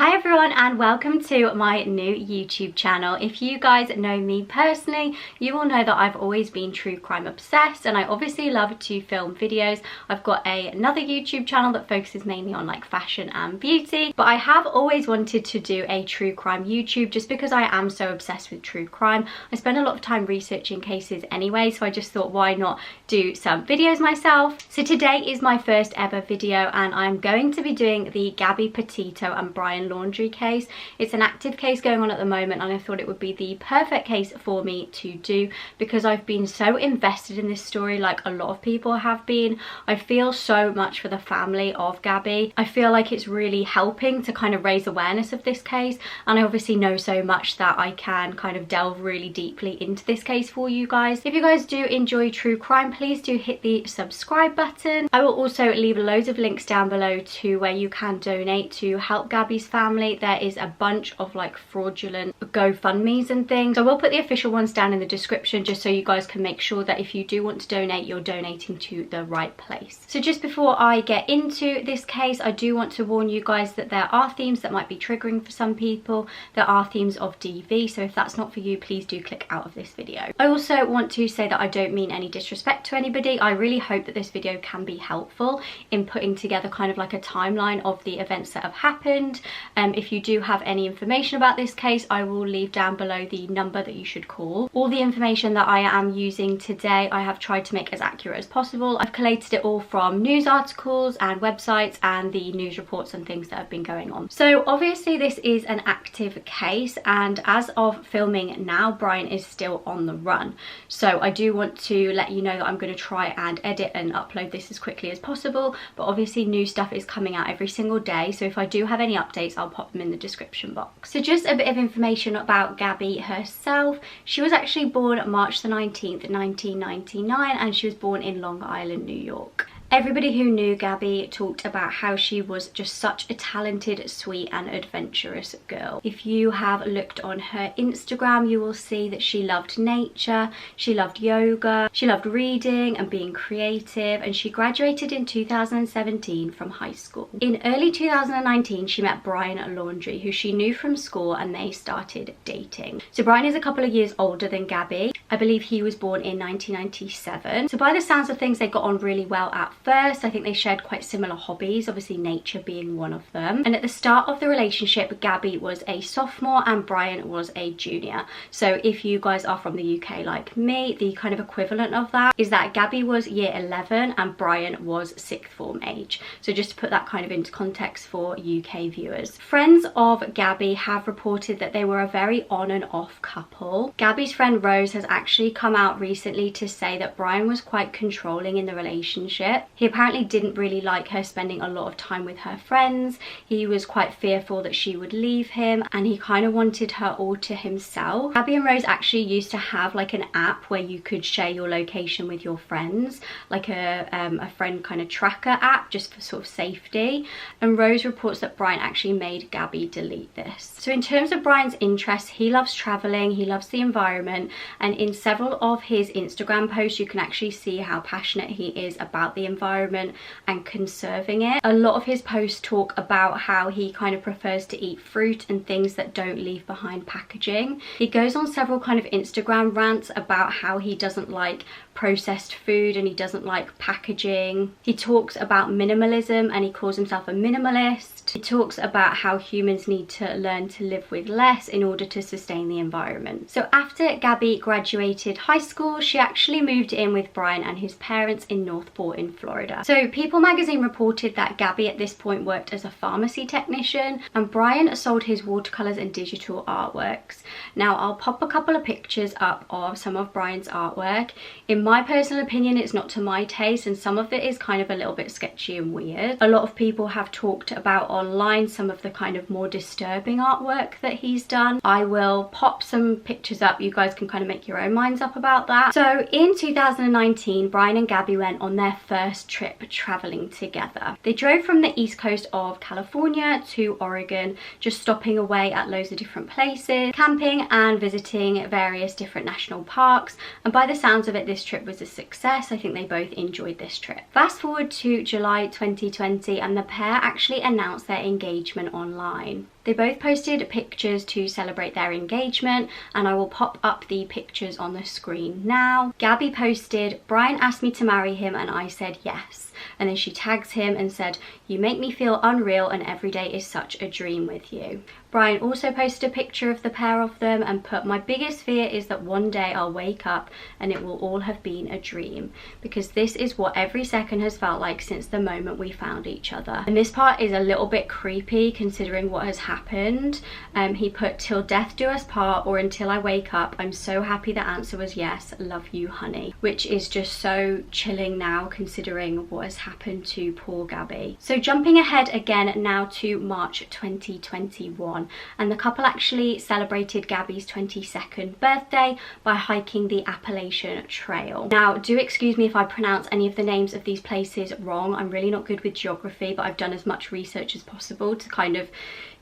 Hi everyone and welcome to my new YouTube channel. If you guys know me personally, you will know that I've always been true crime obsessed and I obviously love to film videos. I've got another YouTube channel that focuses mainly on like fashion and beauty, but I have always wanted to do a true crime YouTube just because I am so obsessed with true crime. I spend a lot of time researching cases anyway, so I just thought why not do some videos myself. So today is my first ever video and I'm going to be doing the Gabby Petito and Brian Laundrie case. It's an active case going on at the moment and I thought it would be the perfect case for me to do because I've been so invested in this story, like a lot of people have been. I feel so much for the family of Gabby. I feel like it's really helping to kind of raise awareness of this case, and I obviously know so much that I can kind of delve really deeply into this case for you guys. If you guys do enjoy true crime, please do hit the subscribe button. I will also leave loads of links down below to where you can donate to help Gabby's family. There is a bunch of like fraudulent GoFundMes and things, so I will put the official ones down in the description just so you guys can make sure that if you do want to donate, you're donating to the right place. So just before I get into this case, I do want to warn you guys that there are themes that might be triggering for some people. There are themes of DV, so if that's not for you, please do click out of this video. I also want to say that I don't mean any disrespect to anybody. I really hope that this video can be helpful in putting together kind of like a timeline of the events that have happened. If you do have any information about this case, I will leave down below the number that you should call. All the information that I am using today, I have tried to make as accurate as possible. I've collated it all from news articles and websites and the news reports and things that have been going on. So obviously this is an active case, and as of filming now, Brian is still on the run. So I do want to let you know that I'm going to try and edit and upload this as quickly as possible, but obviously new stuff is coming out every single day, so if I do have any updates, I'll pop them in the description box. So just a bit of information about Gabby herself. She was actually born March the 19th, 1999, and she was born in Long Island, New York. Everybody who knew Gabby talked about how she was just such a talented, sweet and adventurous girl. If you have looked on her Instagram, you will see that she loved nature, she loved yoga, she loved reading and being creative, and she graduated in 2017 from high school. In early 2019, she met Brian Laundrie, who she knew from school, and they started dating. So Brian is a couple of years older than Gabby. I believe he was born in 1997. So by the sounds of things, they got on really well at first. I think they shared quite similar hobbies, obviously nature being one of them. And at the start of the relationship, Gabby was a sophomore and Brian was a junior. So if you guys are from the UK like me, the kind of equivalent of that is that Gabby was year 11 and Brian was sixth form age. So just to put that kind of into context for UK viewers. Friends of Gabby have reported that they were a very on and off couple. Gabby's friend Rose has actually come out recently to say that Brian was quite controlling in the relationship. He apparently didn't really like her spending a lot of time with her friends. He was quite fearful that she would leave him and he kind of wanted her all to himself. Gabby and Rose actually used to have like an app where you could share your location with your friends, like a friend kind of tracker app just for sort of safety. And Rose reports that Brian actually made Gabby delete this. So in terms of Brian's interests, he loves traveling, he loves the environment, and in several of his Instagram posts you can actually see how passionate he is about the environment and conserving it. A lot of his posts talk about how he kind of prefers to eat fruit and things that don't leave behind packaging. He goes on several kind of Instagram rants about how he doesn't like processed food and he doesn't like packaging. He talks about minimalism and he calls himself a minimalist. He talks about how humans need to learn to live with less in order to sustain the environment. So after Gabby graduated high school, she actually moved in with Brian and his parents in Northport in Florida. So People magazine reported that Gabby at this point worked as a pharmacy technician and Brian sold his watercolors and digital artworks. Now I'll pop a couple of pictures up of some of Brian's artwork. In my personal opinion, it's not to my taste and some of it is kind of a little bit sketchy and weird. A lot of people have talked about online some of the kind of more disturbing artwork that he's done. I will pop some pictures up, you guys can kind of make your own minds up about that. So in 2019, Brian and Gabby went on their first trip traveling together. They drove from the east coast of California to Oregon, just stopping away at loads of different places, camping and visiting various different national parks, and by the sounds of it, this trip was a success. I think they both enjoyed this trip. Fast forward to July 2020 and the pair actually announced their engagement online. They both posted pictures to celebrate their engagement, and I will pop up the pictures on the screen now. Gabby posted, "Brian asked me to marry him and I said yes." And then she tags him and said, "You make me feel unreal and every day is such a dream with you." Brian also posted a picture of the pair of them and put, "My biggest fear is that one day I'll wake up and it will all have been a dream, because this is what every second has felt like since the moment we found each other." And this part is a little bit creepy considering what has happened. He put, "Till death do us part or until I wake up. I'm so happy the answer was yes. Love you, honey," which is just so chilling now considering what has happened to poor Gabby. So jumping ahead again now to March 2021. And the couple actually celebrated Gabby's 22nd birthday by hiking the Appalachian Trail. Now, do excuse me if I pronounce any of the names of these places wrong. I'm really not good with geography, but I've done as much research as possible to kind of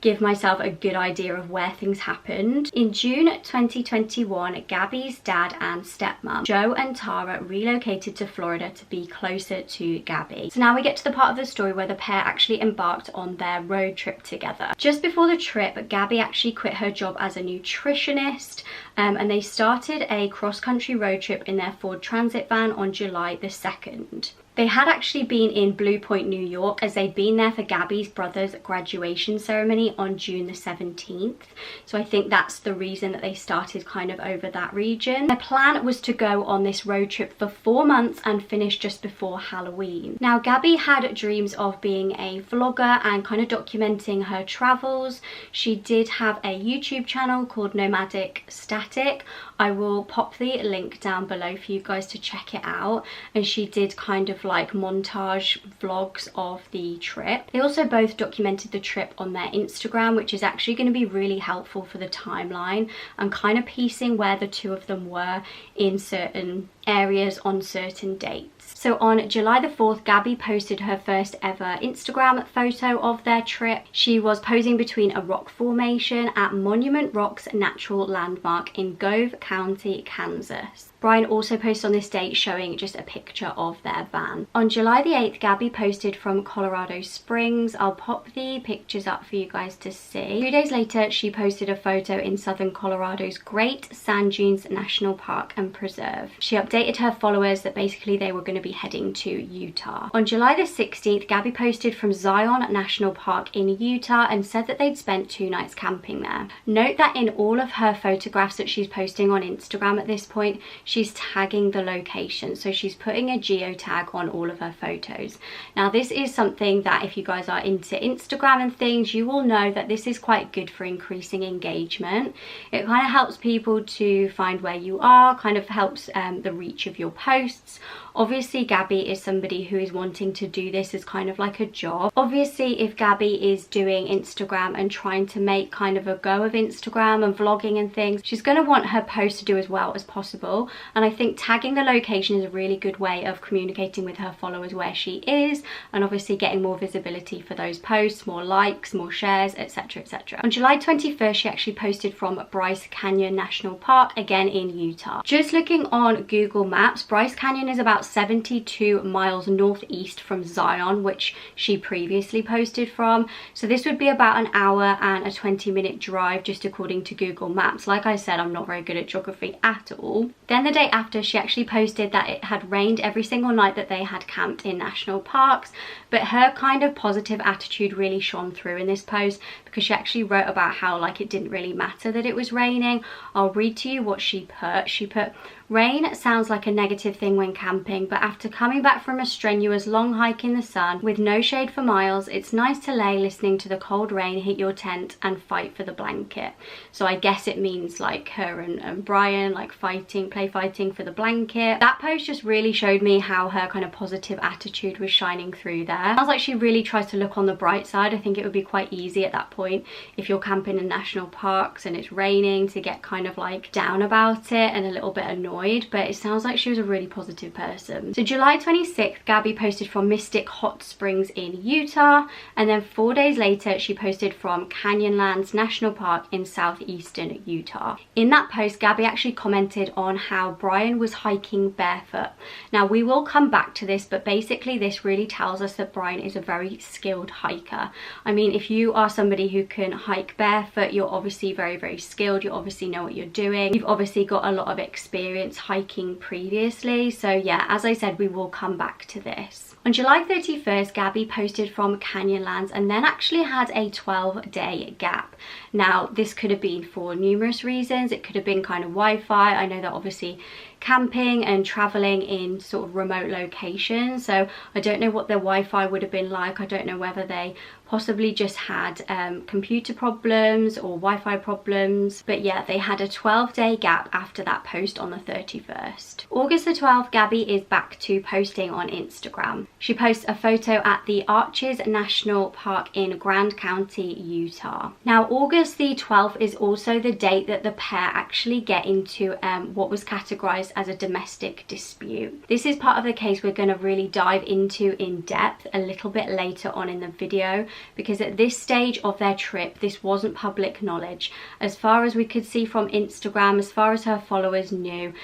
give myself a good idea of where things happened. In June 2021, Gabby's dad and stepmom, Joe and Tara, relocated to Florida to be closer to Gabby. So now we get to the part of the story where the pair actually embarked on their road trip together. Just before the trip, Gabby actually quit her job as a nutritionist, and they started a cross-country road trip in their Ford Transit van on July the 2nd. They had actually been in Blue Point, New York, as they'd been there for Gabby's brother's graduation ceremony on June the 17th. So I think that's the reason that they started kind of over that region. Their plan was to go on this road trip for 4 months and finish just before Halloween. Now, Gabby had dreams of being a vlogger and kind of documenting her travels. She did have a YouTube channel called Nomadic Static. I will pop the link down below for you guys to check it out. And she did kind of like montage vlogs of the trip. They also both documented the trip on their Instagram, which is actually going to be really helpful for the timeline and kind of piecing where the two of them were in certain areas on certain dates. So on July the 4th, Gabby posted her first ever Instagram photo of their trip. She was posing between a rock formation at Monument Rocks Natural Landmark in Gove County, Kansas. Brian also posted on this date showing just a picture of their van. On July the 8th, Gabby posted from Colorado Springs. I'll pop the pictures up for you guys to see. 2 days later, she posted a photo in southern Colorado's Great Sand Dunes National Park and Preserve. She updated her followers that basically they were going to be heading to Utah. On July the 16th, Gabby posted from Zion National Park in Utah and said that they'd spent 2 nights camping there. Note that in all of her photographs that she's posting on Instagram at this point, she's tagging the location. So she's putting a geotag on all of her photos. Now, this is something that if you guys are into Instagram and things, you will know that this is quite good for increasing engagement. It kind of helps people to find where you are, kind of helps the reach of your posts. Obviously, Gabby is somebody who is wanting to do this as kind of like a job. Obviously, if Gabby is doing Instagram and trying to make kind of a go of Instagram and vlogging and things, she's going to want her post to do as well as possible. And I think tagging the location is a really good way of communicating with her followers where she is, and obviously getting more visibility for those posts, more likes, more shares, etc, etc. On July 21st, she actually posted from Bryce Canyon National Park, again in Utah. Just looking on Google Maps, Bryce Canyon is about 72 miles northeast from Zion, which she previously posted from. So this would be about an hour and a 20-minute drive, just according to Google Maps. Like I said, I'm not very good at geography at all. Then the day after, she actually posted that it had rained every single night that they had camped in national parks, but her kind of positive attitude really shone through in this post, because she actually wrote about how like it didn't really matter that it was raining. I'll read to you what she put. She put, "Rain sounds like a negative thing when camping, but after coming back from a strenuous long hike in the sun with no shade for miles, it's nice to lay listening to the cold rain hit your tent and fight for the blanket." So I guess it means like her and Brian like play fighting for the blanket. That post just really showed me how her kind of positive attitude was shining through there. Sounds like she really tries to look on the bright side. I think it would be quite easy at that point if you're camping in national parks and it's raining to get kind of like down about it and a little bit annoyed. But it sounds like she was a really positive person. So July 26th, Gabby posted from Mystic Hot Springs in Utah, and then 4 days later she posted from Canyonlands National Park in southeastern Utah. In that post, Gabby actually commented on how Brian was hiking barefoot. Now we will come back to this, but basically this really tells us that Brian is a very skilled hiker. I mean, if you are somebody who can hike barefoot, you're obviously very skilled. You obviously know what you're doing. You've obviously got a lot of experience hiking previously. So yeah, as I said, we will come back to this. On July 31st, Gabby posted from Canyonlands and then actually had a 12-day gap. Now, this could have been for numerous reasons. It could have been kind of Wi-Fi. I know that obviously camping and traveling in sort of remote locations, so I don't know what their Wi-Fi would have been like. I don't know whether they possibly just had computer problems or Wi-Fi problems, but yeah, they had a 12-day gap after that post on the 31st. August the 12th, Gabby is back to posting on Instagram. She posts a photo at the Arches National Park in Grand County, Utah. Now, August the 12th is also the date that the pair actually get into what was categorized as a domestic dispute. This is part of the case we're going to really dive into in depth a little bit later on in the video, because at this stage of their trip, this wasn't public knowledge. As far as we could see from Instagram, as far as her followers knew,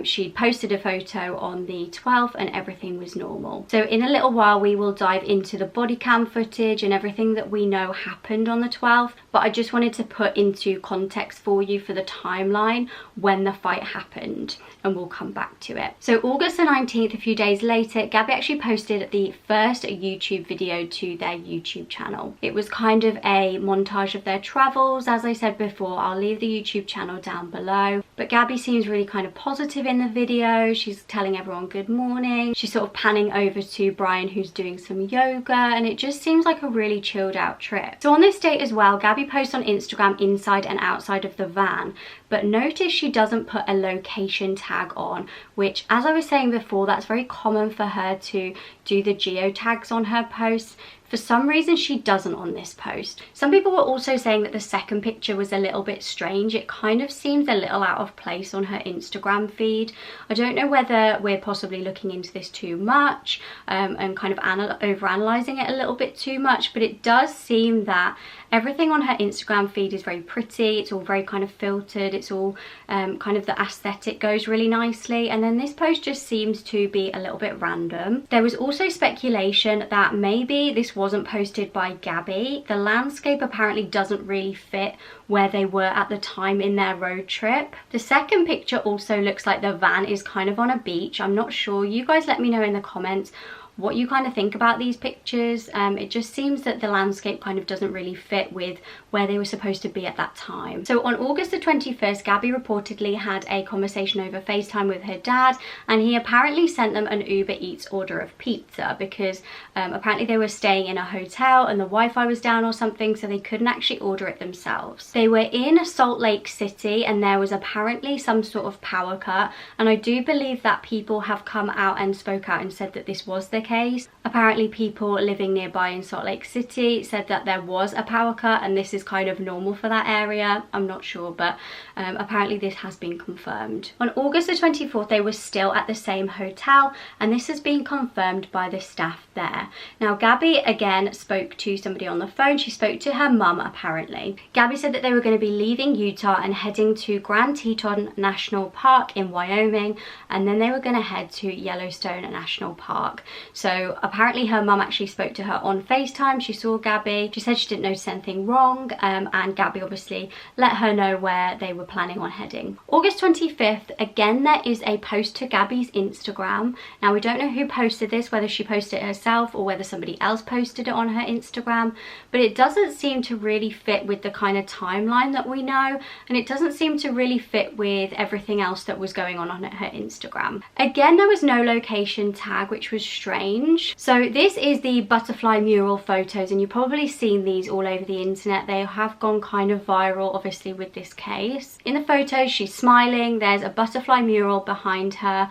she posted a photo on the 12th and everything was normal. So in a little while, we will dive into the body cam footage and everything that we know happened on the 12th, but I just wanted to put into context for you for the timeline when the fight happened, and we'll come back to it. So August the 19th, a few days later, Gabby actually posted the first YouTube video to their YouTube channel. It was kind of a montage of their travels. As I said before, I'll leave the YouTube channel down below, but Gabby seems really kind of positive in the video. She's telling everyone good morning. She's sort of panning over to Brian, who's doing some yoga, and it just seems like a really chilled out trip. So on this date as well, Gabby posts on Instagram inside and outside of the van, but notice she doesn't put a location tag on, which, as I was saying before, that's very common for her to do the geotags on her posts. For some reason, she doesn't on this post. Some people were also saying that the second picture was a little bit strange. It kind of seems a little out of place on her Instagram feed. I don't know whether we're possibly looking into this too much and kind of overanalyzing it a little bit too much, but it does seem that everything on her Instagram feed is very pretty. It's all very kind of filtered. It's all kind of the aesthetic goes really nicely. And then this post just seems to be a little bit random. There was also speculation that maybe this wasn't posted by Gabby. The landscape apparently doesn't really fit where they were at the time in their road trip. The second picture also looks like the van is kind of on a beach. I'm not sure. You guys let me know in the comments what you kind of think about these pictures. It just seems that the landscape kind of doesn't really fit with where they were supposed to be at that time. So on August the 21st, Gabby reportedly had a conversation over FaceTime with her dad, and he apparently sent them an Uber Eats order of pizza because apparently they were staying in a hotel and the Wi-Fi was down or something, so they couldn't actually order it themselves. They were in Salt Lake City and there was apparently some sort of power cut, and I do believe that people have come out and spoke out and said that this was the case. Apparently people living nearby in Salt Lake City said that there was a power cut and this is kind of normal for that area. I'm not sure, but apparently this has been confirmed. On August the 24th, they were still at the same hotel, and this has been confirmed by the staff there. Now, Gabby again spoke to somebody on the phone. She spoke to her mum apparently. Gabby said that they were going to be leaving Utah and heading to Grand Teton National Park in Wyoming, and then they were going to head to Yellowstone National Park. So apparently her mum actually spoke to her on FaceTime. She saw Gabby. She said she didn't notice anything wrong, and Gabby obviously let her know where they were planning on heading. August 25th, again there is a post to Gabby's Instagram. Now we don't know who posted this, whether she posted it herself or whether somebody else posted it on her Instagram, but it doesn't seem to really fit with the kind of timeline that we know, and it doesn't seem to really fit with everything else that was going on her Instagram. Again, there was no location tag, which was strange. So this is the butterfly mural photos, and you've probably seen these all over the internet. They have gone kind of viral obviously with this case. In the photos she's smiling, there's a butterfly mural behind her,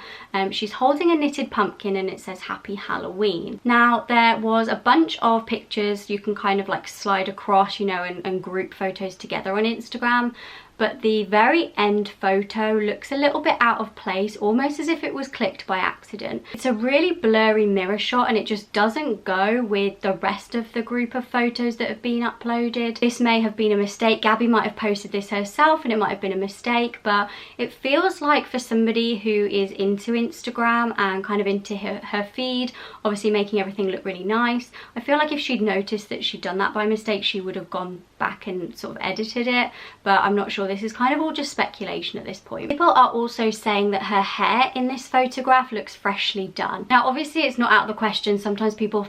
she's holding a knitted pumpkin and it says Happy Halloween. Now there was a bunch of pictures you can kind of like slide across, you know, and group photos together on Instagram, but the very end photo looks a little bit out of place, almost as if it was clicked by accident. It's a really blurry mirror shot and it just doesn't go with the rest of the group of photos that have been uploaded. This may have been a mistake. Gabby might have posted this herself and it might have been a mistake, but it feels like for somebody who is into Instagram and kind of into her feed, obviously making everything look really nice, I feel like if she'd noticed that she'd done that by mistake, she would have gone back and sort of edited it, but I'm not sure. This is kind of all just speculation at this point. People are also saying that her hair in this photograph looks freshly done. Now obviously it's not out of the question, sometimes people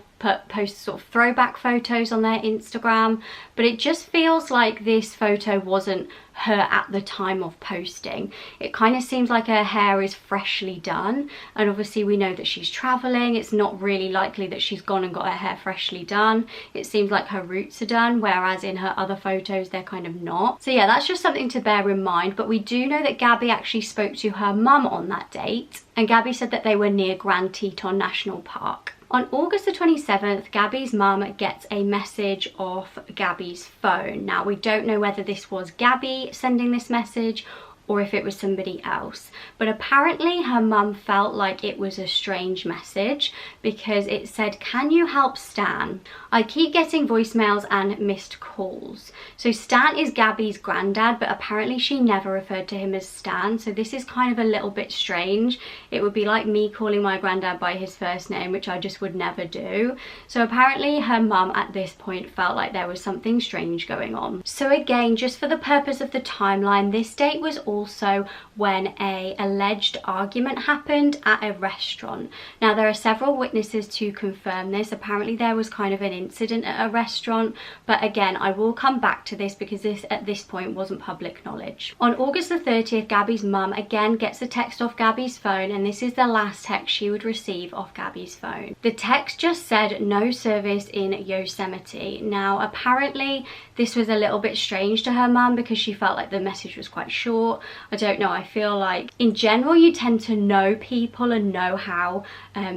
post sort of throwback photos on their Instagram, but it just feels like this photo wasn't her at the time of posting. It kind of seems like her hair is freshly done, and obviously we know that she's traveling. It's not really likely that she's gone and got her hair freshly done. It seems like her roots are done, whereas in her other photos they're kind of not. So yeah, that's just something to bear in mind. But we do know that Gabby actually spoke to her mum on that date, and Gabby said that they were near Grand Teton National Park. On August the 27th, Gabby's mum gets a message off Gabby's phone. Now, we don't know whether this was Gabby sending this message or if it was somebody else, but apparently her mum felt like it was a strange message because it said, "Can you help Stan? I keep getting voicemails and missed calls." So Stan is Gabby's granddad, but apparently she never referred to him as Stan, so this is kind of a little bit strange. It would be like me calling my granddad by his first name, which I just would never do. So apparently her mum at this point felt like there was something strange going on. So again, just for the purpose of the timeline, this date was also when a alleged argument happened at a restaurant. Now there are several witnesses to confirm this. Apparently there was kind of an incident at a restaurant, but again I will come back to this because this at this point wasn't public knowledge. On August the 30th, Gabby's mum again gets a text off Gabby's phone, and this is the last text she would receive off Gabby's phone. The text just said "no service in Yosemite." Now apparently this was a little bit strange to her mum because she felt like the message was quite short. I don't know, I feel like in general you tend to know people and know how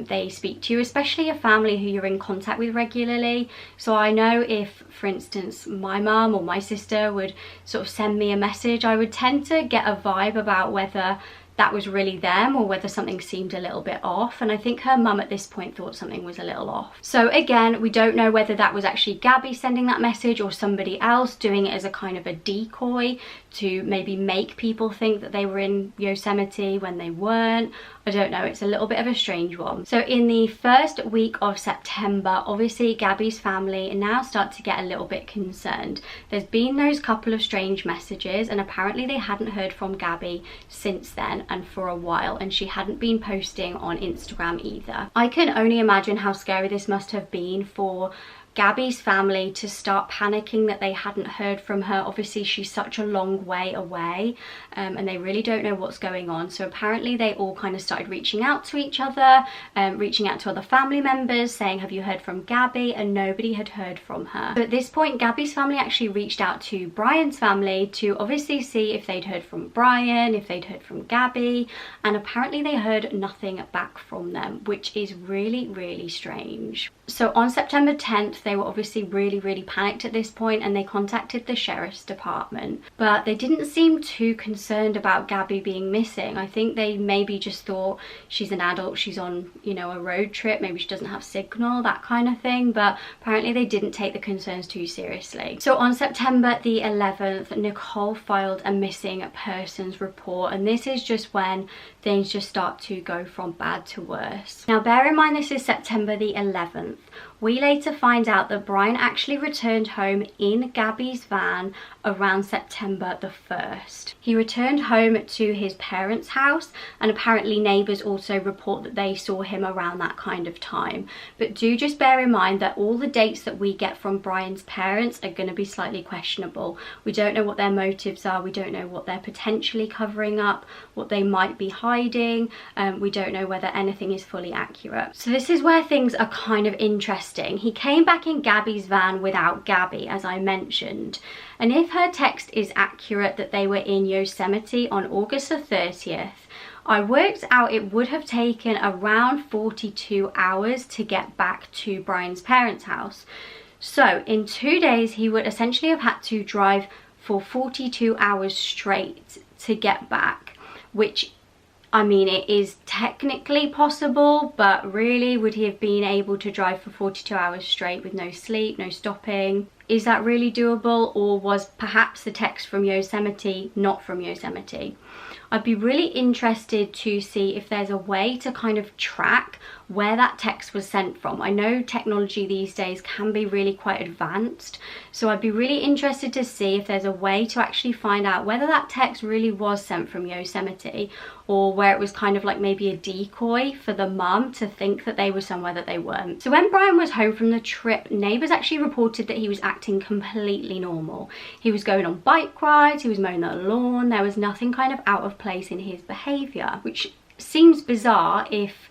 they speak to you, especially a family who you're in contact with regularly. So I know if, for instance, my mum or my sister would sort of send me a message, I would tend to get a vibe about whether that was really them or whether something seemed a little bit off, and I think her mum at this point thought something was a little off. So again, we don't know whether that was actually Gabby sending that message or somebody else doing it as a kind of a decoy to maybe make people think that they were in Yosemite when they weren't. I don't know, it's a little bit of a strange one. So in the first week of September, obviously Gabby's family now start to get a little bit concerned. There's been those couple of strange messages, and apparently they hadn't heard from Gabby since then and for a while, and she hadn't been posting on Instagram either. I can only imagine how scary this must have been for Gabby's family to start panicking that they hadn't heard from her. Obviously she's such a long way away, and they really don't know what's going on. So apparently they all kind of started reaching out to each other, reaching out to other family members saying, "Have you heard from Gabby?" And nobody had heard from her. So at this point Gabby's family actually reached out to Brian's family to obviously see if they'd heard from Brian, if they'd heard from Gabby, and apparently they heard nothing back from them, which is really, really strange. So on September 10th, they were obviously really panicked at this point, and they contacted the sheriff's department, but they didn't seem too concerned about Gabby being missing. I think they maybe just thought she's an adult, she's on, you know, a road trip, maybe she doesn't have signal, that kind of thing, but apparently they didn't take the concerns too seriously. So on September the 11th, Nicole filed a missing persons report, and this is just when things just start to go from bad to worse. Now bear in mind this is September the 11th. We later find out that Brian actually returned home in Gabby's van around September the 1st. He returned home to his parents' house, and apparently neighbours also report that they saw him around that kind of time. But do just bear in mind that all the dates that we get from Brian's parents are going to be slightly questionable. We don't know what their motives are, we don't know what they're potentially covering up, what they might be hiding, we don't know whether anything is fully accurate. So this is where things are kind of interesting. He came back in Gabby's van without Gabby, as I mentioned, and if her text is accurate that they were in Yosemite on August the 30th, I worked out it would have taken around 42 hours to get back to Brian's parents' house. So in 2 days he would essentially have had to drive for 42 hours straight to get back, which, I mean, it is technically possible, but really, would he have been able to drive for 42 hours straight with no sleep, no stopping? Is that really doable, or was perhaps the text from Yosemite not from Yosemite? I'd be really interested to see if there's a way to kind of track where that text was sent from. I know technology these days can be really quite advanced, so I'd be really interested to see if there's a way to actually find out whether that text really was sent from Yosemite, or where it was kind of like maybe a decoy for the mum to think that they were somewhere that they weren't. So when Brian was home from the trip, neighbours actually reported that he was acting completely normal. He was going on bike rides, he was mowing the lawn, there was nothing kind of out of place in his behaviour, which seems bizarre if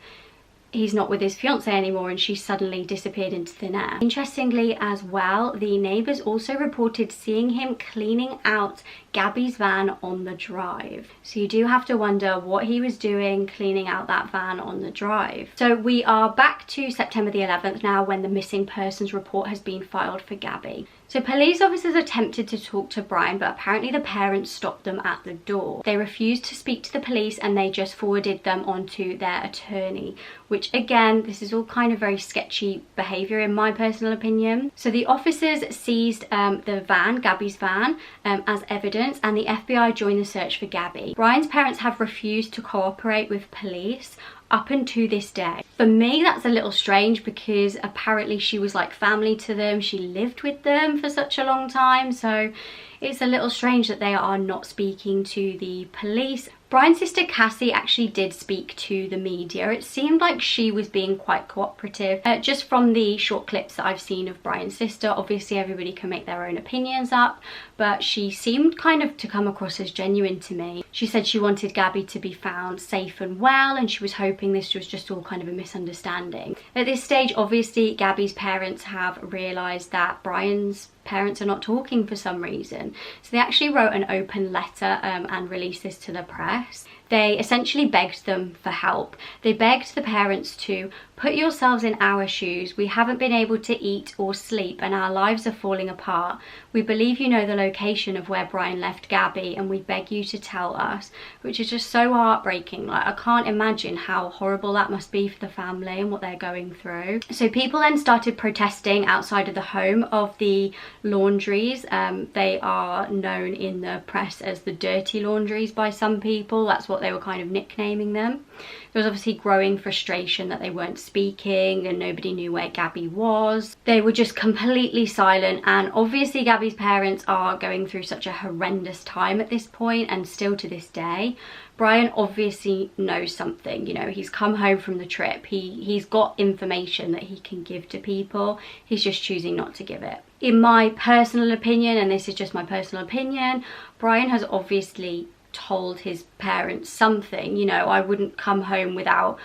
he's not with his fiancée anymore and she suddenly disappeared into thin air. Interestingly as well, the neighbours also reported seeing him cleaning out Gabby's van on the drive. So you do have to wonder what he was doing cleaning out that van on the drive. So we are back to September the 11th now, when the missing persons report has been filed for Gabby. So police officers attempted to talk to Brian, but apparently the parents stopped them at the door. They refused to speak to the police and they just forwarded them onto their attorney, which again, this is all kind of very sketchy behaviour in my personal opinion. So the officers seized the van, Gabby's van, as evidence, and the FBI joined the search for Gabby. Brian's parents have refused to cooperate with police up until this day. For me, that's a little strange because apparently she was like family to them. She lived with them for such a long time, so it's a little strange that they are not speaking to the police. Brian's sister Cassie actually did speak to the media. It seemed like she was being quite cooperative. Just from the short clips that I've seen of Brian's sister, obviously everybody can make their own opinions up, but she seemed kind of to come across as genuine to me. She said she wanted Gabby to be found safe and well, and she was hoping this was just all kind of a misunderstanding. At this stage, obviously, Gabby's parents have realised that Brian's parents are not talking for some reason. So they actually wrote an open letter and released this to the press. They essentially begged them for help. They begged the parents to put yourselves in our shoes. We haven't been able to eat or sleep and our lives are falling apart. We believe you know the location of where Brian left Gabby and we beg you to tell us, which is just so heartbreaking. Like, I can't imagine how horrible that must be for the family and what they're going through. So people then started protesting outside of the home of the Laundries. They are known in the press as the dirty laundries by some people. That's what they were kind of nicknaming them. There was obviously growing frustration that they weren't speaking and nobody knew where Gabby was. They were just completely silent, and obviously Gabby's parents are going through such a horrendous time at this point and still to this day. Brian obviously knows something, you know, he's come home from the trip. He's got information that he can give to people. He's just choosing not to give it. In my personal opinion, and this is just my personal opinion, Brian has obviously told his parents something. You know, I wouldn't come home without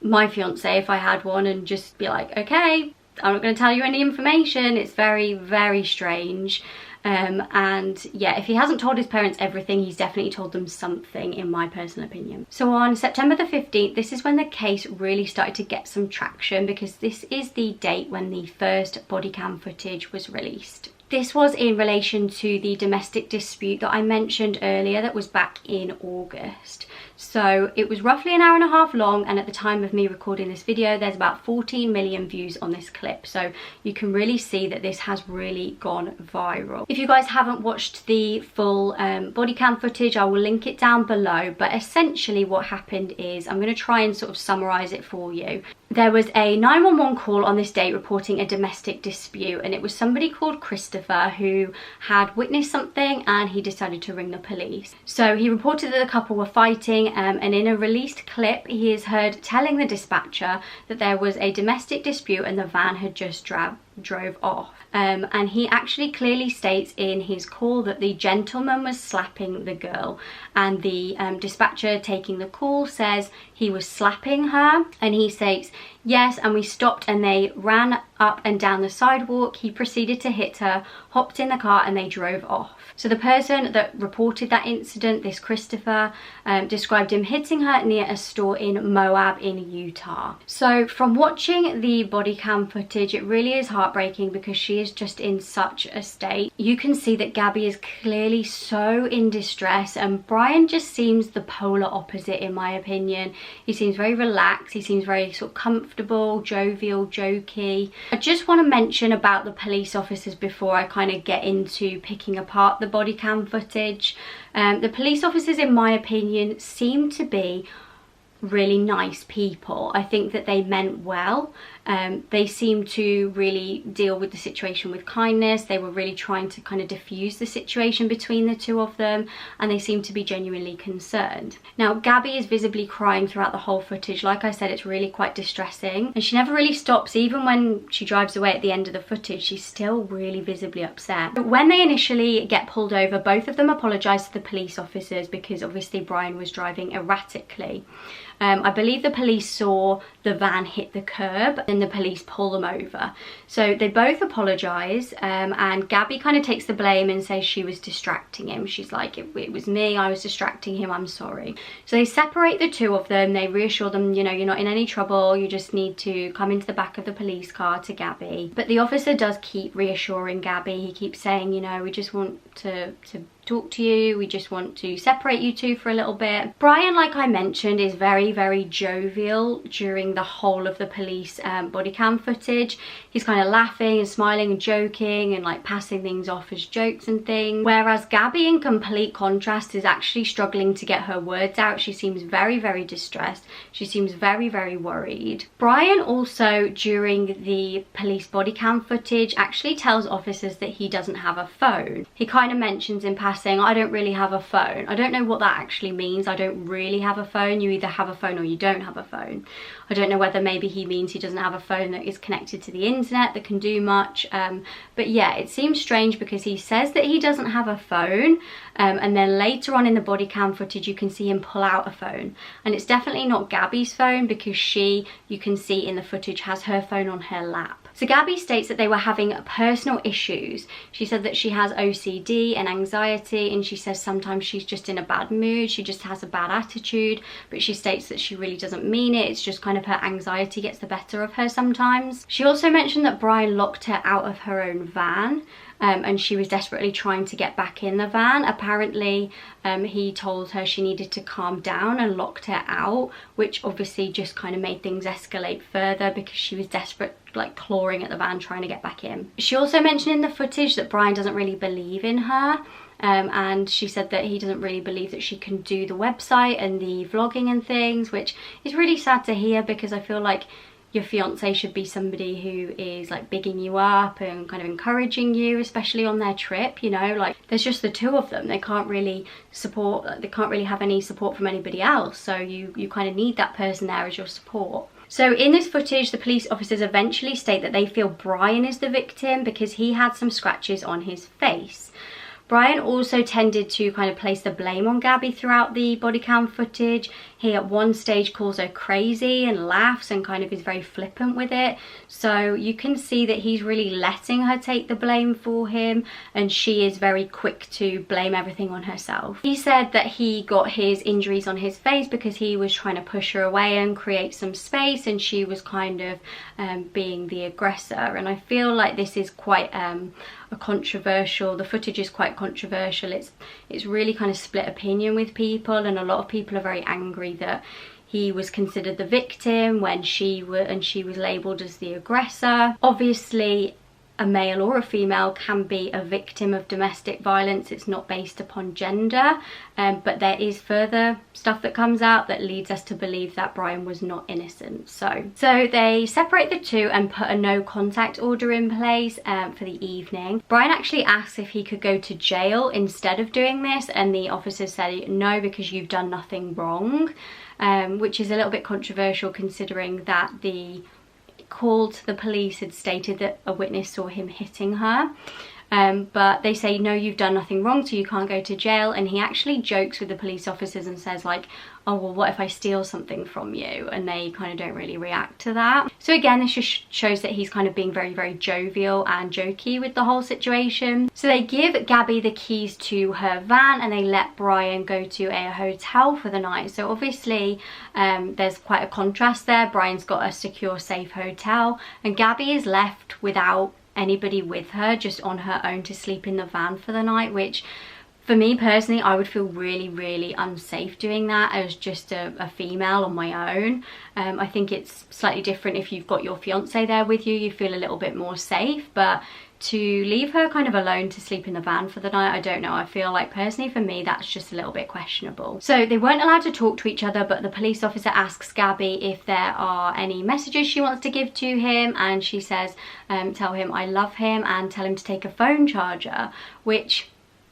my fiance if I had one and just be like, okay, I'm not going to tell you any information. It's very, very strange. And yeah, if he hasn't told his parents everything, he's definitely told them something, in my personal opinion. So on September the 15th, this is when the case really started to get some traction, because this is the date when the first body cam footage was released. This was in relation to the domestic dispute that I mentioned earlier that was back in August. So it was roughly an hour and a half long, and at the time of me recording this video, there's about 14 million views on this clip. So you can really see that this has really gone viral. If you guys haven't watched the full body cam footage, I will link it down below. But essentially what happened is, I'm going to try and sort of summarize it for you. There was a 911 call on this date reporting a domestic dispute, and it was somebody called Christopher who had witnessed something and he decided to ring the police. So he reported that the couple were fighting, and in a released clip he is heard telling the dispatcher that there was a domestic dispute and the van had just drove off. And he actually clearly states in his call that the gentleman was slapping the girl, and the dispatcher taking the call says he was slapping her, and he states, Yes, and we stopped and they ran up and down the sidewalk. He proceeded to hit her, hopped in the car, and they drove off. So the person that reported that incident, this Christopher, described him hitting her near a store in Moab in Utah. So from watching the body cam footage, it really is heartbreaking because she is just in such a state. You can see that Gabby is clearly so in distress, and Brian just seems the polar opposite in my opinion. He seems very relaxed, he seems very sort of comfortable, jovial, jokey. I just want to mention about the police officers before I kind of get into picking apart the body cam footage. The police officers, in my opinion, seem to be really nice people. I think that they meant well. They seem to really deal with the situation with kindness. They were really trying to kind of diffuse the situation between the two of them, and they seem to be genuinely concerned. Now, Gabby is visibly crying throughout the whole footage. Like I said, it's really quite distressing, and she never really stops. Even when she drives away at the end of the footage, she's still really visibly upset. But when they initially get pulled over, both of them apologise to the police officers because obviously Brian was driving erratically. I believe the police saw the van hit the curb and the police pull them over. So they both apologise, and Gabby kind of takes the blame and says she was distracting him. She's like, it was me, I was distracting him, I'm sorry. So they separate the two of them. They reassure them, you know, you're not in any trouble, you just need to come into the back of the police car to Gabby. But the officer does keep reassuring Gabby. He keeps saying, you know, we just want to talk to you, we just want to separate you two for a little bit. Brian, like I mentioned, is very, very jovial during the whole of the police body cam footage. He's kind of laughing and smiling and joking and like passing things off as jokes and things, whereas Gabby, in complete contrast, is actually struggling to get her words out. She seems very, very distressed. She seems very, very worried. Brian also, during the police body cam footage, actually tells officers that he doesn't have a phone. He kind of mentions in passing, I don't really have a phone. I don't know what that actually means. I don't really have a phone. You either have a phone or you don't have a phone. I don't know whether maybe he means he doesn't have a phone that is connected to the internet that can do much. But yeah, it seems strange because he says that he doesn't have a phone, and then later on in the body cam footage you can see him pull out a phone, and it's definitely not Gabby's phone because she, you can see in the footage, has her phone on her lap. So Gabby states that they were having personal issues. She said that she has OCD and anxiety, and she says sometimes she's just in a bad mood, she just has a bad attitude, but she states that she really doesn't mean it. It's just kind of her anxiety gets the better of her sometimes. She also mentioned that Brian locked her out of her own van, and she was desperately trying to get back in the van. Apparently he told her she needed to calm down and locked her out, which obviously just kind of made things escalate further because she was desperate, like clawing at the van trying to get back in. She also mentioned in the footage that Brian doesn't really believe in her, and she said that he doesn't really believe that she can do the website and the vlogging and things, which is really sad to hear because I feel like your fiance should be somebody who is like bigging you up and kind of encouraging you, especially on their trip, you know, like there's just the two of them. They can't really support, they can't really have any support from anybody else, so you kind of need that person there as your support. So in this footage, the police officers eventually state that they feel Brian is the victim because he had some scratches on his face. Brian also tended to kind of place the blame on Gabby throughout the body cam footage. He at one stage calls her crazy and laughs and kind of is very flippant with it. So you can see that he's really letting her take the blame for him, and she is very quick to blame everything on herself. He said that he got his injuries on his face because he was trying to push her away and create some space, and she was kind of being the aggressor. And I feel like this is quite a controversial, the footage is quite controversial. It's really kind of split opinion with people, and a lot of people are very angry that he was considered the victim when she was labelled as the aggressor. Obviously, a male or a female can be a victim of domestic violence. It's not based upon gender, but there is further stuff that comes out that leads us to believe that Brian was not innocent. So they separate the two and put a no contact order in place for the evening. Brian actually asks if he could go to jail instead of doing this, and the officers said no, because you've done nothing wrong, which is a little bit controversial considering that the call to the police had stated that a witness saw him hitting her. but they say, no, you've done nothing wrong, so you can't go to jail. And he actually jokes with the police officers and says like, oh, well, what if I steal something from you? And they kind of don't really react to that. So again, this just shows that he's kind of being very, very jovial and jokey with the whole situation. So they give Gabby the keys to her van and they let Brian go to a hotel for the night. So obviously there's quite a contrast there. Brian's got a secure, safe hotel and Gabby is left without anybody with her, just on her own to sleep in the van for the night, which for me personally, I would feel really, really unsafe doing that as just a female on my own. I think it's slightly different if you've got your fiance there with you, you feel a little bit more safe, but to leave her kind of alone to sleep in the van for the night, I don't know. I feel like personally for me, that's just a little bit questionable. So they weren't allowed to talk to each other, but the police officer asks Gabby if there are any messages she wants to give to him, and she says, tell him I love him and tell him to take a phone charger, which,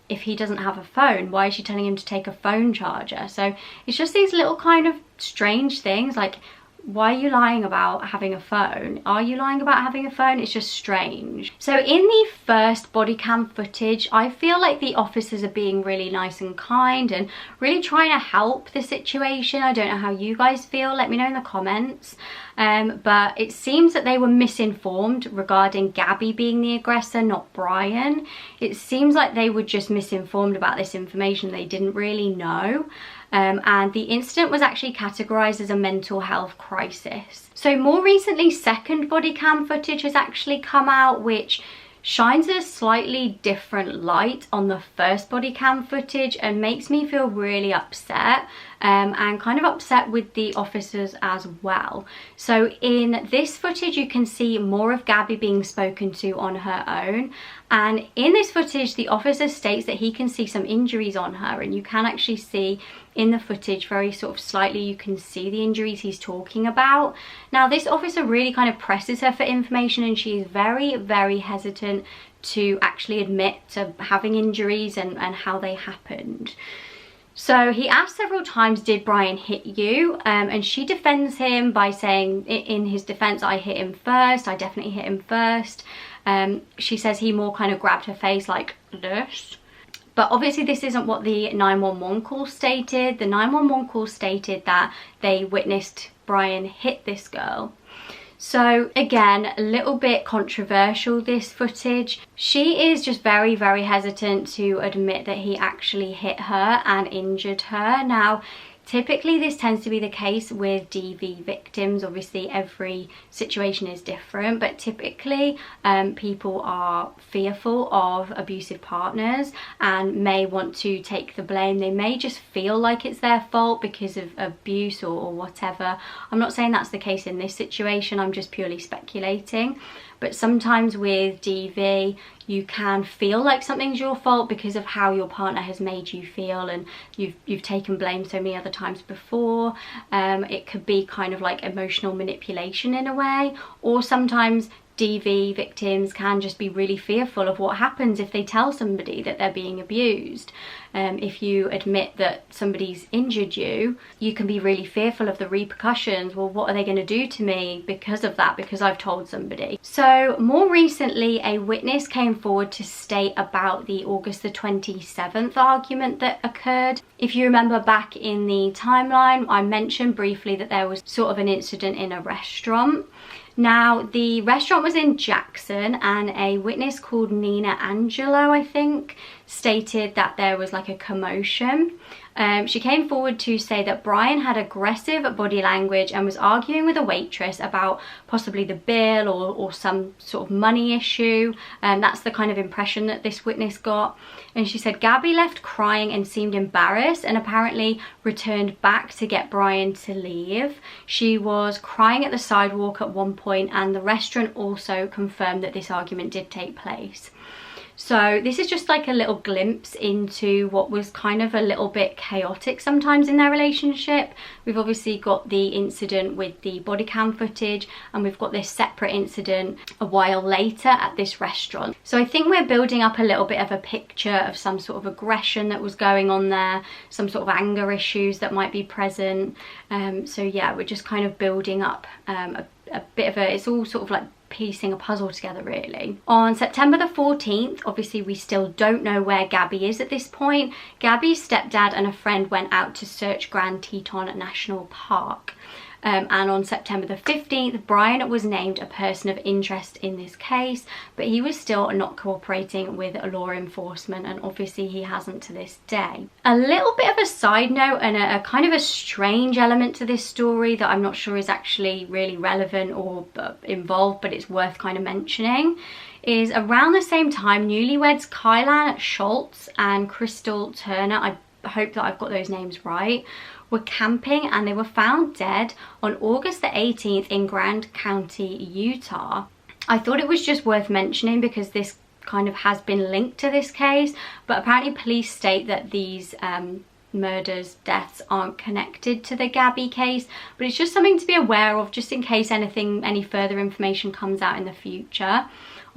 if he doesn't have a phone, why is she telling him to take a phone charger? So it's just these little kind of strange things, like, why are you lying about having a phone? Are you lying about having a phone? It's just strange. So in the first body cam footage, I feel like the officers are being really nice and kind and really trying to help the situation. I don't know how you guys feel, let me know in the comments. But it seems that they were misinformed regarding Gabby being the aggressor, not Brian. It seems like they were just misinformed about this information. They didn't really know. And the incident was actually categorized as a mental health crisis. So more recently, second body cam footage has actually come out, which shines a slightly different light on the first body cam footage and makes me feel really upset, and kind of upset with the officers as well. So in this footage you can see more of Gabby being spoken to on her own, and in this footage the officer states that he can see some injuries on her, and you can actually see in the footage very sort of slightly, you can see the injuries he's talking about. Now this officer really kind of presses her for information, and she is very, very hesitant to actually admit to having injuries and how they happened. So he asked several times, did Brian hit you? And she defends him by saying, in his defense, I hit him first, I definitely hit him first. She says he more kind of grabbed her face like this. But obviously this isn't what the 911 call stated. The 911 call stated that they witnessed Brian hit this girl. So again, a little bit controversial, this footage. She is just very, very hesitant to admit that he actually hit her and injured her. Now, typically this tends to be the case with DV victims. Obviously every situation is different, but typically people are fearful of abusive partners and may want to take the blame. They may just feel like it's their fault because of abuse or whatever. I'm not saying that's the case in this situation, I'm just purely speculating. But sometimes with DV, you can feel like something's your fault because of how your partner has made you feel, and you've taken blame so many other times before. It could be kind of like emotional manipulation in a way, or sometimes DV victims can just be really fearful of what happens if they tell somebody that they're being abused. If you admit that somebody's injured you, you can be really fearful of the repercussions. Well, what are they going to do to me because of that, because I've told somebody? So more recently, a witness came forward to state about the August the 27th argument that occurred. If you remember back in the timeline, I mentioned briefly that there was sort of an incident in a restaurant. Now, the restaurant was in Jackson, and a witness called Nina Angelo, I think, stated that there was like a commotion. She came forward to say that Brian had aggressive body language and was arguing with a waitress about possibly the bill or some sort of money issue. That's the kind of impression that this witness got. And she said Gabby left crying and seemed embarrassed, and apparently returned back to get Brian to leave. She was crying at the sidewalk at one point, and the restaurant also confirmed that this argument did take place. So this is just like a little glimpse into what was kind of a little bit chaotic sometimes in their relationship. We've obviously got the incident with the body cam footage, and we've got this separate incident a while later at this restaurant. So I think we're building up a little bit of a picture of some sort of aggression that was going on there, some sort of anger issues that might be present. So yeah, we're just kind of building up a a bit of a, it's all sort of like piecing a puzzle together really. On September the 14th, obviously we still don't know where Gabby is at this point. Gabby's stepdad and a friend went out to search Grand Teton National Park. And on September the 15th, Brian was named a person of interest in this case, but he was still not cooperating with law enforcement, and obviously he hasn't to this day. A little bit of a side note and a kind of a strange element to this story that I'm not sure is actually really relevant or involved, but it's worth kind of mentioning, is around the same time, Newlyweds Kyla Schultz and Crystal Turner, I hope that I've got those names right, were camping and they were found dead on August the 18th in Grand County, Utah. I thought it was just worth mentioning because this kind of has been linked to this case, but apparently police state that these murders, deaths aren't connected to the Gabby case, but it's just something to be aware of just in case any further information comes out in the future.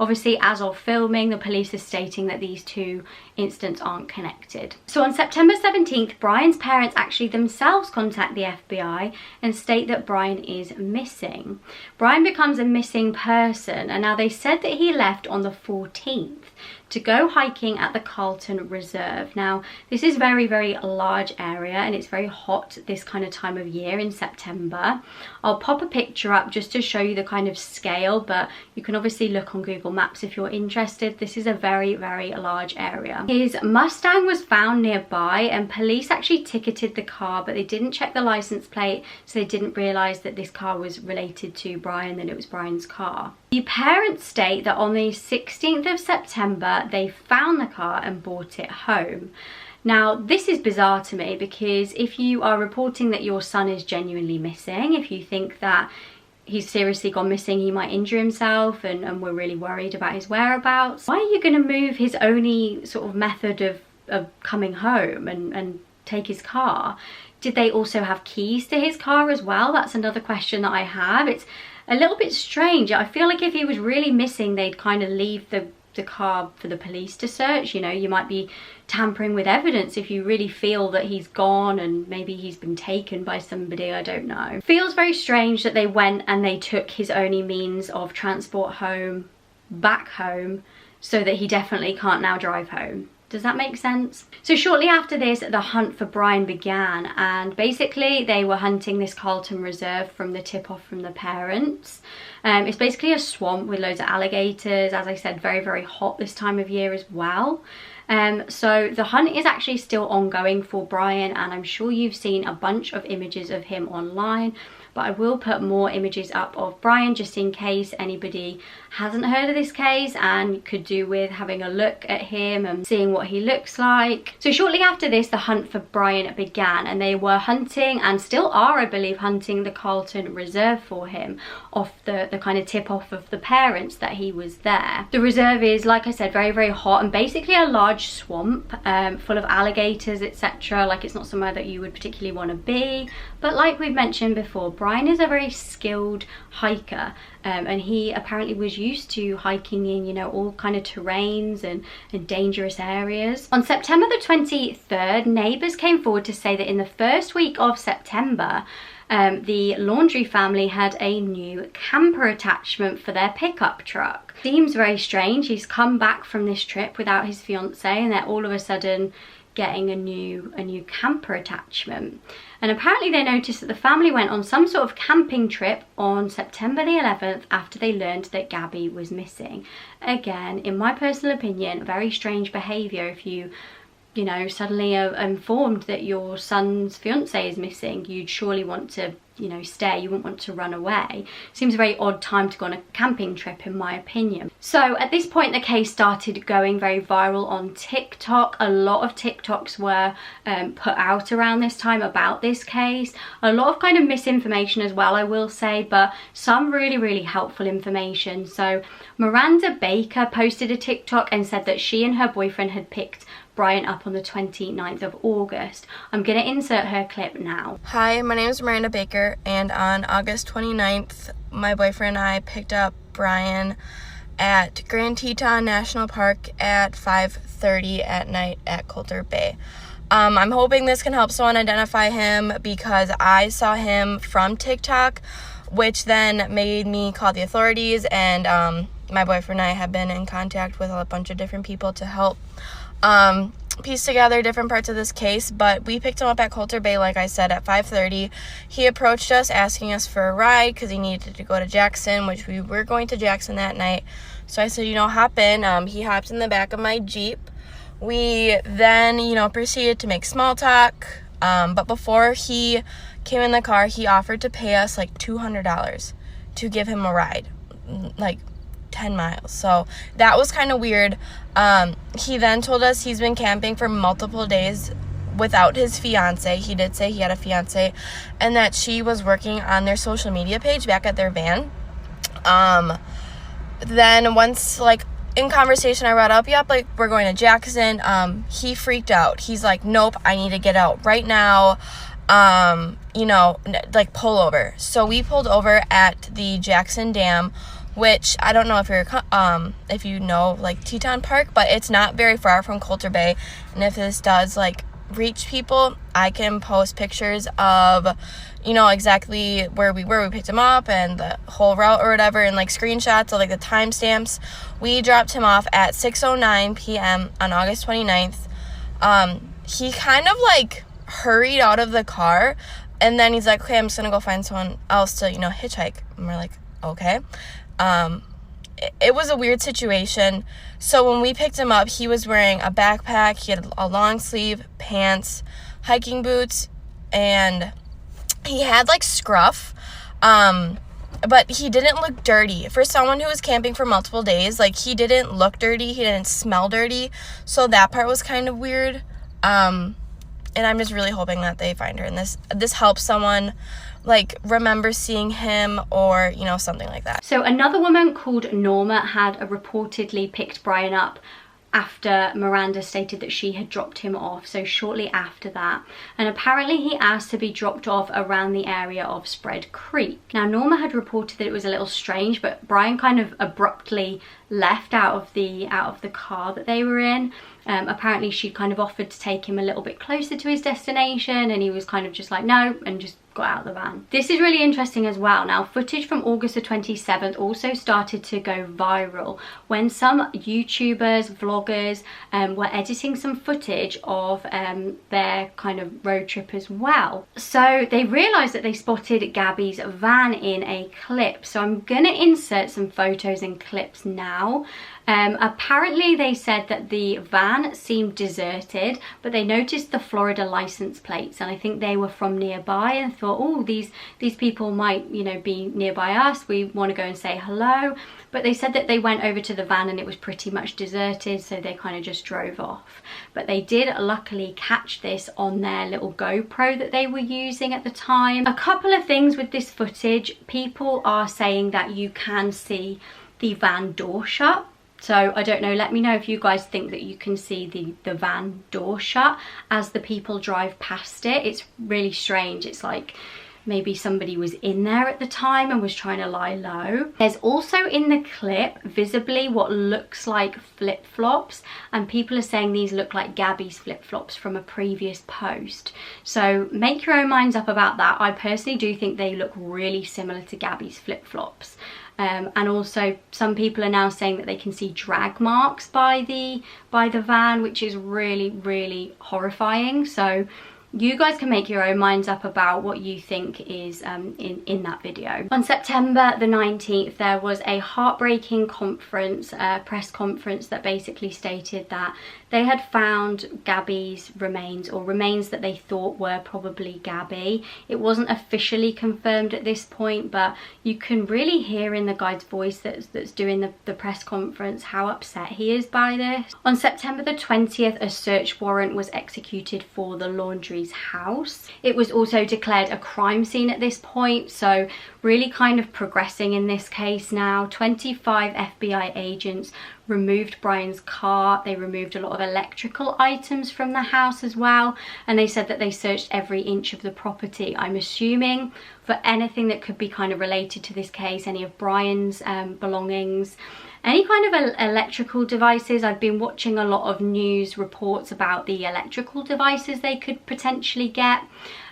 Obviously, as of filming, the police is stating that these two incidents aren't connected. So on September 17th, Brian's parents actually themselves contact the FBI and state that Brian is missing. Brian becomes a missing person, and now they said that he left on the 14th to go hiking at the Carlton Reserve. Now, this is very, very large area and it's very hot this kind of time of year in September. I'll pop a picture up just to show you the kind of scale, but you can obviously look on Google Maps if you're interested. This is a very, very large area. His Mustang was found nearby and police actually ticketed the car, but they didn't check the license plate, so they didn't realize that this car was related to Brian, that it was Brian's car. The parents state that on the 16th of September, they found the car and brought it home. Now, this is bizarre to me because if you are reporting that your son is genuinely missing, if you think that he's seriously gone missing, he might injure himself and we're really worried about his whereabouts, why are you going to move his only sort of method of coming home and take his car? Did they also have keys to his car as well? That's another question that I have. It's a little bit strange. I feel like if he was really missing, they'd kind of leave the car for the police to search. You know, you might be tampering with evidence if you really feel that he's gone and maybe he's been taken by somebody, I don't know. Feels very strange that they went and they took his only means of transport back home so that he definitely can't now drive home. Does that make sense? So shortly after this, the hunt for Brian began, and basically they were hunting this Carlton Reserve from the tip-off from the parents. It's basically a swamp with loads of alligators. As I said, very, very hot this time of year as well. So the hunt is actually still ongoing for Brian, and I'm sure you've seen a bunch of images of him online, but I will put more images up of Brian just in case anybody hasn't heard of this case and could do with having a look at him and seeing what he looks like. So shortly after this, the hunt for Brian began, and they were hunting and still are, I believe, hunting the Carlton Reserve for him off the kind of tip off of the parents that he was there. The reserve is, like I said, very, very hot and basically a large swamp full of alligators, etc. Like, it's not somewhere that you would particularly want to be, but like we've mentioned before, Brian is a very skilled hiker, and he apparently was used to hiking in, you know, all kind of terrains and dangerous areas. On September the 23rd, neighbours came forward to say that in the first week of September, the Laundrie family had a new camper attachment for their pickup truck. Seems very strange. He's come back from this trip without his fiancée and they're all of a sudden getting a new camper attachment. And apparently they noticed that the family went on some sort of camping trip on September the 11th after they learned that Gabby was missing. Again, in my personal opinion, very strange behaviour if you know, suddenly are informed that your son's fiancée is missing. You'd surely want to, you know, stay. You wouldn't want to run away. Seems a very odd time to go on a camping trip, in my opinion. So at this point, the case started going very viral on TikTok. A lot of TikToks were put out around this time about this case. A lot of kind of misinformation as well, I will say, but some really, really helpful information. So Miranda Baker posted a TikTok and said that she and her boyfriend had picked Brian up on the 29th of August. I'm going to insert her clip now. Hi, my name is Miranda Baker, and on August 29th, my boyfriend and I picked up Brian at Grand Teton National Park at 5:30 at night at Coulter Bay. I'm hoping this can help someone identify him because I saw him from TikTok which then made me call the authorities, and my boyfriend and I have been in contact with a bunch of different people to help piece together different parts of this case. But we picked him up at Coulter Bay, like I said, at 5:30. He approached us asking us for a ride because he needed to go to Jackson, which we were going to Jackson that night. So I said, hop in. He hopped in the back of my Jeep. We then, proceeded to make small talk. But before he came in the car, he offered to pay us like $200 to give him a ride, like 10 miles. So that was kind of weird. He then told us he's been camping for multiple days without his fiance. He did say he had a fiance, and that she was working on their social media page back at their van. Then once, like, in conversation, I brought up, yep, like, we're going to Jackson. He freaked out. He's like, nope, I need to get out right now. Like, pull over. So we pulled over at the Jackson Dam, which I don't know if you know, like, Teton Park, but it's not very far from Coulter Bay. And if this does, like, reach people, I can post pictures of, exactly where we picked him up and the whole route or whatever, and, like, screenshots of, like, the timestamps. We dropped him off at 6:09 p.m. on August 29th. He kind of, like, hurried out of the car, and then he's like, okay, I'm just gonna go find someone else to, hitchhike. And we're like, okay. It was a weird situation. So when we picked him up, he was wearing a backpack, he had a long sleeve pants, hiking boots, and he had, like, scruff, but he didn't look dirty. For someone who was camping for multiple days, like, he didn't look dirty, he didn't smell dirty, so that part was kind of weird. And I'm just really hoping that they find her, and this helps someone, like, remember seeing him, or, something like that. So another woman called Norma had reportedly picked Brian up after Miranda stated that she had dropped him off, so shortly after that, and apparently he asked to be dropped off around the area of Spread Creek. Now, Norma had reported that it was a little strange, but Brian kind of abruptly left out of the car that they were in. Apparently she kind of offered to take him a little bit closer to his destination, and he was kind of just like, no, and just got out of the van. This is really interesting as well. Now, footage from August the 27th also started to go viral when some YouTubers, vloggers were editing some footage of their kind of road trip as well. So they realized that they spotted Gabby's van in a clip. So I'm gonna insert some photos and clips now. Apparently they said that the van seemed deserted, but they noticed the Florida license plates, and I think they were from nearby and thought, oh, these people might, be nearby us, we want to go and say hello. But they said that they went over to the van and it was pretty much deserted, so they kind of just drove off. But they did luckily catch this on their little GoPro that they were using at the time. A couple of things with this footage: people are saying that you can see the van door shut. So I don't know, let me know if you guys think that you can see the van door shut as the people drive past it. It's really strange. It's like maybe somebody was in there at the time and was trying to lie low. There's also in the clip visibly what looks like flip-flops, and people are saying these look like Gabby's flip-flops from a previous post. So make your own minds up about that. I personally do think they look really similar to Gabby's flip-flops. And also some people are now saying that they can see drag marks by the van, which is really, really horrifying. So you guys can make your own minds up about what you think is in that video. On September the 19th, there was a heartbreaking conference, press conference, that basically stated that they had found Gabby's remains, or remains that they thought were probably Gabby. It wasn't officially confirmed at this point, but you can really hear in the guy's voice that's doing the press conference how upset he is by this. On September the 20th, a search warrant was executed for the Laundrie's house. It was also declared a crime scene at this point, so really kind of progressing in this case now. 25 FBI agents removed Brian's car. They removed a lot of electrical items from the house as well, and they said that they searched every inch of the property, I'm assuming for anything that could be kind of related to this case, any of Brian's belongings. any kind of electrical devices. I've been watching a lot of news reports about the electrical devices they could potentially get.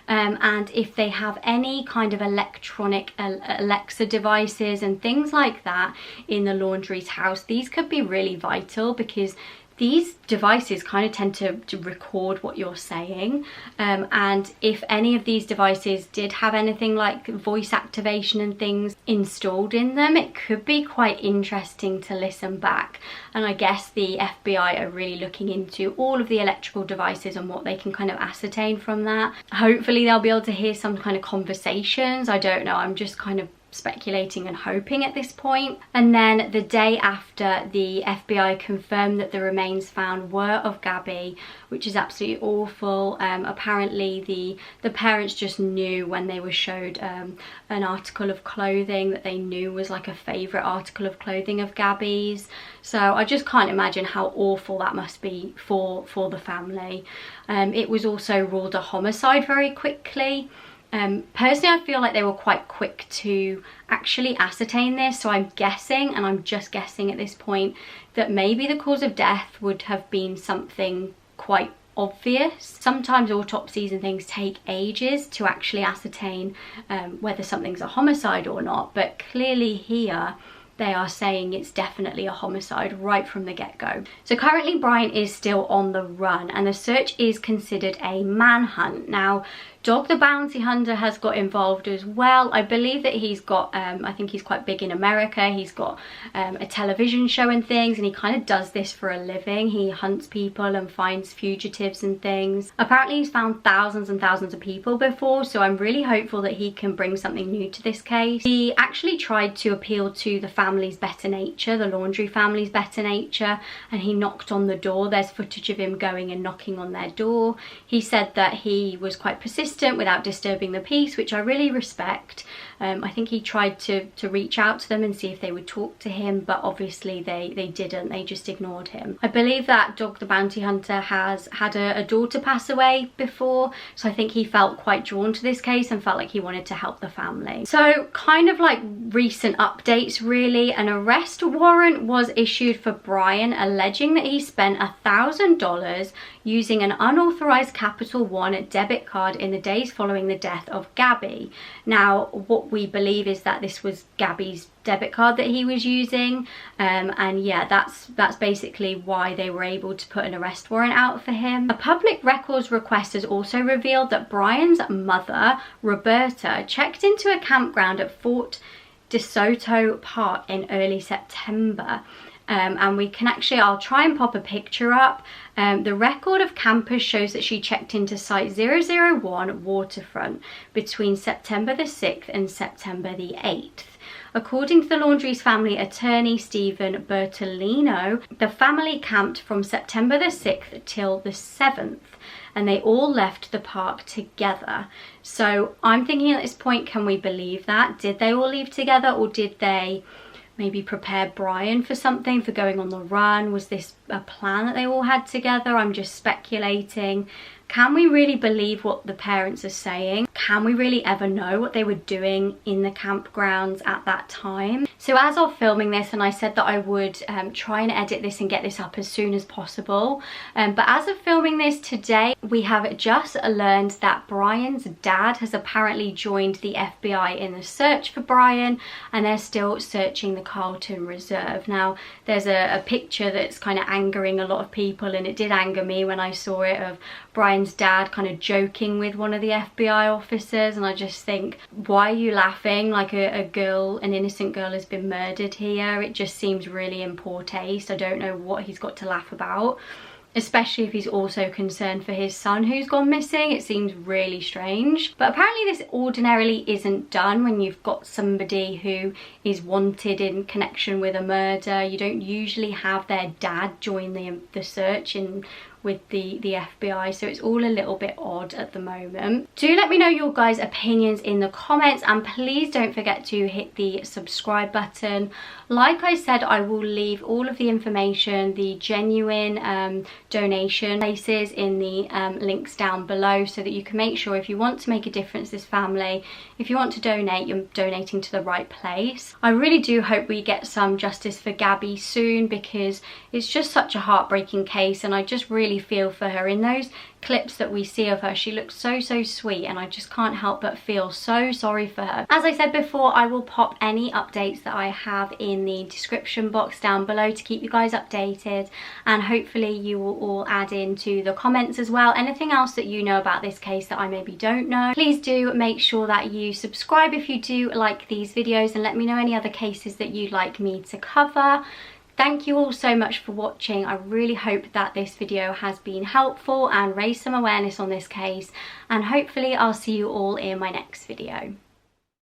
And if they have any kind of electronic Alexa devices and things like that in the Laundrie's house, these could be really vital, because these devices kind of tend to record what you're saying, and if any of these devices did have anything like voice activation and things installed in them, it could be quite interesting to listen back. And I guess the FBI are really looking into all of the electrical devices and what they can kind of ascertain from that. Hopefully they'll be able to hear some kind of conversations. I don't know, I'm just kind of speculating and hoping at this point. And then the day after, the FBI confirmed that the remains found were of Gabby, which is absolutely awful. Apparently the parents just knew when they were showed an article of clothing that they knew was like a favorite article of clothing of Gabby's. So I just can't imagine how awful that must be for the family. It was also ruled a homicide very quickly. Personally, I feel like they were quite quick to actually ascertain this, so I'm guessing, and I'm just guessing at this point, that maybe the cause of death would have been something quite obvious. Sometimes autopsies and things take ages to actually ascertain whether something's a homicide or not, but clearly here they are saying it's definitely a homicide right from the get-go. So currently Brian is still on the run, and the search is considered a manhunt. Now, Dog the Bounty Hunter has got involved as well. I believe that he's got, I think he's quite big in America. He's got a television show and things, and he kind of does this for a living. He hunts people and finds fugitives and things. Apparently he's found thousands and thousands of people before, so I'm really hopeful that he can bring something new to this case. He actually tried to appeal to the family's better nature, the Laundrie family's better nature, and he knocked on the door. There's footage of him going and knocking on their door. He said that he was quite persistent without disturbing the peace, which I really respect. I think he tried to reach out to them and see if they would talk to him, but obviously they didn't. They just ignored him. I believe that Dog the Bounty Hunter has had a daughter pass away before, so I think he felt quite drawn to this case and felt like he wanted to help the family. So kind of like recent updates really, an arrest warrant was issued for Brian, alleging that he spent $1,000 using an unauthorized Capital One debit card in the days following the death of Gabby. Now, what we believe is that this was Gabby's debit card that he was using, and yeah, that's basically why they were able to put an arrest warrant out for him. A public records request has also revealed that Brian's mother, Roberta, checked into a campground at Fort DeSoto Park in early September. And we can actually, I'll try and pop a picture up. The record of campers shows that she checked into site 001 Waterfront between September the 6th and September the 8th. According to the Laundrie's family attorney, Stephen Bertolino, the family camped from September the 6th till the 7th, and they all left the park together. So I'm thinking at this point, can we believe that? Did they all leave together, or did they maybe prepare Brian for something, for going on the run? Was this a plan that they all had together? I'm just speculating. Can we really believe what the parents are saying? Can we really ever know what they were doing in the campgrounds at that time? So as of filming this, and I said that I would try and edit this and get this up as soon as possible, but as of filming this today, we have just learned that Brian's dad has apparently joined the FBI in the search for Brian, and they're still searching the Carlton Reserve. Now, there's a picture that's kind of angering a lot of people, and it did anger me when I saw it, of Brian's dad kind of joking with one of the FBI officers, and I just think, why are you laughing? Like an innocent girl has been murdered here. It just seems really in poor taste. I don't know what he's got to laugh about, especially if he's also concerned for his son who's gone missing. It seems really strange. But apparently this ordinarily isn't done when you've got somebody who is wanted in connection with a murder. You don't usually have their dad join the search in with the FBI, so it's all a little bit odd at the moment. Do let me know your guys' opinions in the comments, and please don't forget to hit the subscribe button. Like I said, I will leave all of the information, the genuine donation places in the links down below, so that you can make sure if you want to make a difference this family, if you want to donate, you're donating to the right place. I really do hope we get some justice for Gabby soon, because it's just such a heartbreaking case, and I just really feel for her. In those clips that we see of her, she looks so sweet, and I just can't help but feel so sorry for her. As I said before, I will pop any updates that I have in the description box down below to keep you guys updated, and hopefully you will all add into the comments as well anything else that you know about this case that I maybe don't know. Please do make sure that you subscribe if you do like these videos, and let me know any other cases that you'd like me to cover. Thank you all so much for watching. I really hope that this video has been helpful and raised some awareness on this case, and hopefully I'll see you all in my next video.